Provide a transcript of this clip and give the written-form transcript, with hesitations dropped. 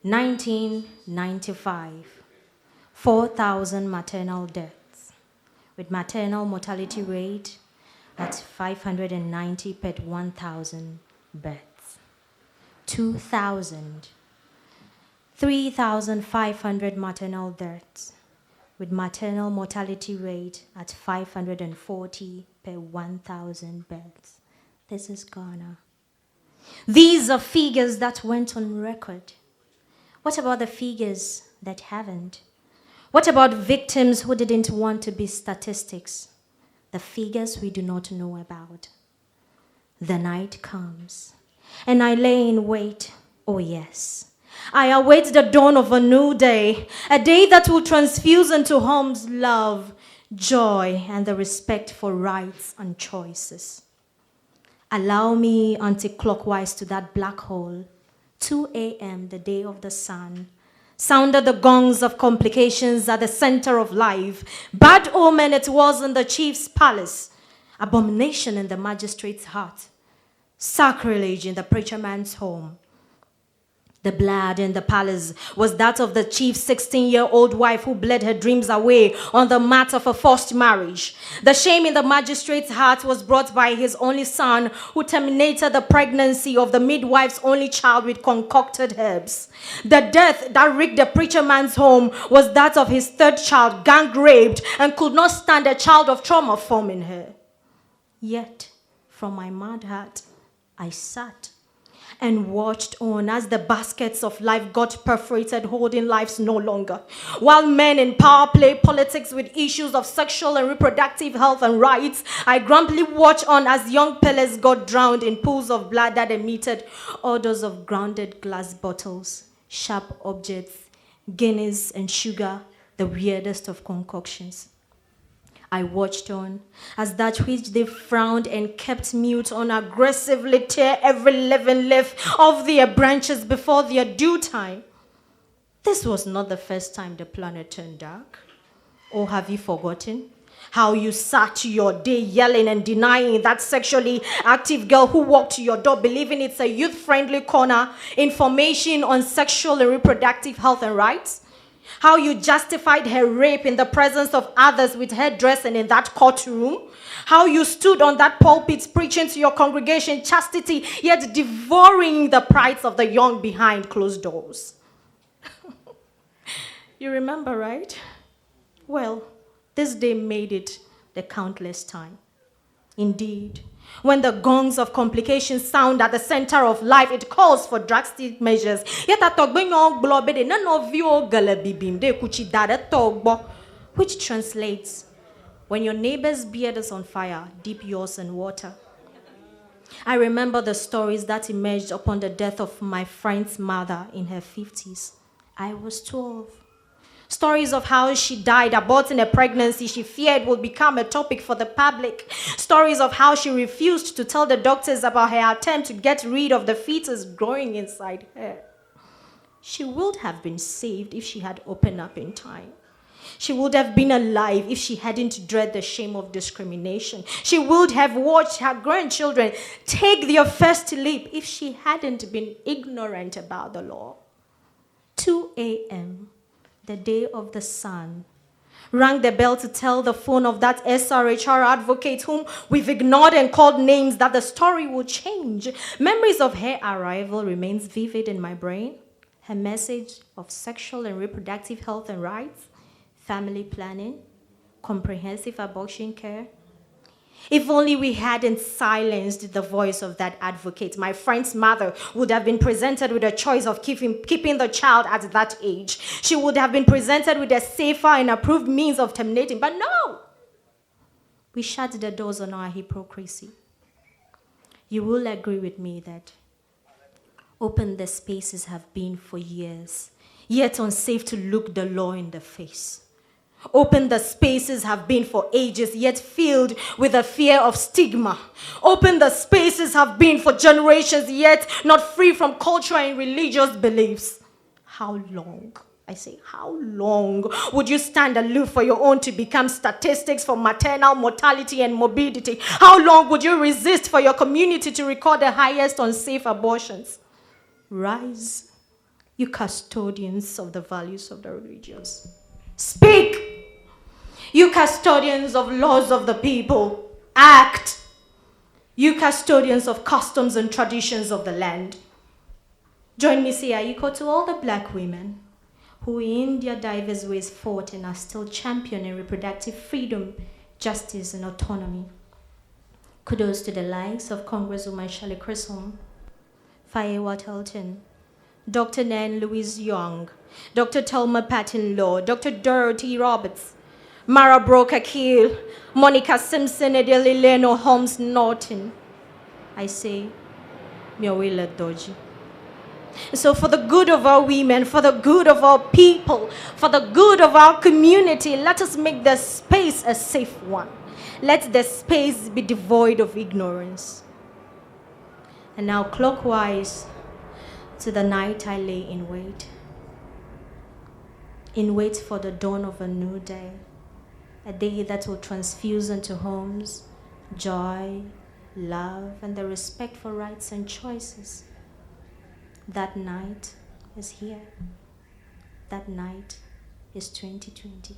1995, 4,000 maternal deaths, with maternal mortality rate at 590 per 1,000 births. 2000, 3,500 maternal deaths, with maternal mortality rate at 540 per 1,000 births. This is Ghana. These are figures that went on record. What about the figures that haven't? What about victims who didn't want to be statistics? The figures we do not know about. The night comes, and I lay in wait. Oh yes, I await the dawn of a new day, a day that will transfuse into homes love, joy, and the respect for rights and choices. Allow me anti-clockwise to that black hole. 2 a.m., the day of the sun, sounded the gongs of complications at the center of life. Bad omen it was in the chief's palace, abomination in the magistrate's heart, sacrilege in the preacher man's home. The blood in the palace was that of the chief's 16-year-old wife who bled her dreams away on the mat of a forced marriage. The shame in the magistrate's heart was brought by his only son, who terminated the pregnancy of the midwife's only child with concocted herbs. The death that wrecked the preacher man's home was that of his third child, gang raped, and could not stand a child of trauma forming her. Yet, from my mad heart, I sat and watched on as the baskets of life got perforated, holding lives no longer. While men in power play politics with issues of sexual and reproductive health and rights, I grumpily watched on as young pillars got drowned in pools of blood that emitted odors of grounded glass bottles, sharp objects, Guinness and sugar, the weirdest of concoctions. I watched on as that which they frowned and kept mute on aggressively tear every living leaf of their branches before their due time. This was not the first time the planet turned dark. Or have you forgotten how you sat your day yelling and denying that sexually active girl who walked to your door believing it's a youth-friendly corner, information on sexual and reproductive health and rights? How you justified her rape in the presence of others with hairdressing in that courtroom? How you stood on that pulpit preaching to your congregation chastity, yet devouring the prides of the young behind closed doors? You remember, right? Well, this day made it the countless time. Indeed, when the gongs of complications sound at the center of life, it calls for drastic measures. Which translates, when your neighbor's beard is on fire, dip yours in water. I remember the stories that emerged upon the death of my friend's mother in her 50s. I was 12. Stories of how she died aborting a pregnancy she feared would become a topic for the public. Stories of how she refused to tell the doctors about her attempt to get rid of the fetus growing inside her. She would have been saved if she had opened up in time. She would have been alive if she hadn't dread the shame of discrimination. She would have watched her grandchildren take their first leap if she hadn't been ignorant about the law. 2 a.m., the day of the sun, rang the bell to tell the phone of that SRHR advocate whom we've ignored and called names that the story will change. Memories of her arrival remains vivid in my brain. Her message of sexual and reproductive health and rights, family planning, comprehensive abortion care. If only we hadn't silenced the voice of that advocate, my friend's mother would have been presented with a choice of keeping the child at that age. She would have been presented with a safer and approved means of terminating. But no! We shut the doors on our hypocrisy. You will agree with me that open the spaces have been for years, yet unsafe to look the law in the face. Open the spaces have been for ages, yet filled with a fear of stigma. Open the spaces have been for generations, yet not free from cultural and religious beliefs. How long? I say, how long would you stand aloof for your own to become statistics for maternal mortality and morbidity? How long would you resist for your community to record the highest unsafe abortions? Rise, You custodians of the values of the religious. Speak! You custodians of laws of the people. Act! You custodians of customs and traditions of the land. Join me, say Aiko, to all the black women who in their diverse ways fought and are still championing reproductive freedom, justice, and autonomy. Kudos to the likes of Congresswoman Shirley Chisholm, Fayewa Telton, Dr. Nan Louise Young, Dr. Thelma Patton Law, Dr. Dorothy Roberts, Mara Broker Keel, Monica Simpson, Edeli Leno Holmes Norton. I say, Miawila Doji. So for the good of our women, for the good of our people, for the good of our community, let us make the space a safe one. Let the space be devoid of ignorance. And now clockwise to the night I lay in wait for the dawn of a new day, a day that will transfuse into homes joy, love, and the respect for rights and choices. That night is here. That night is 2020.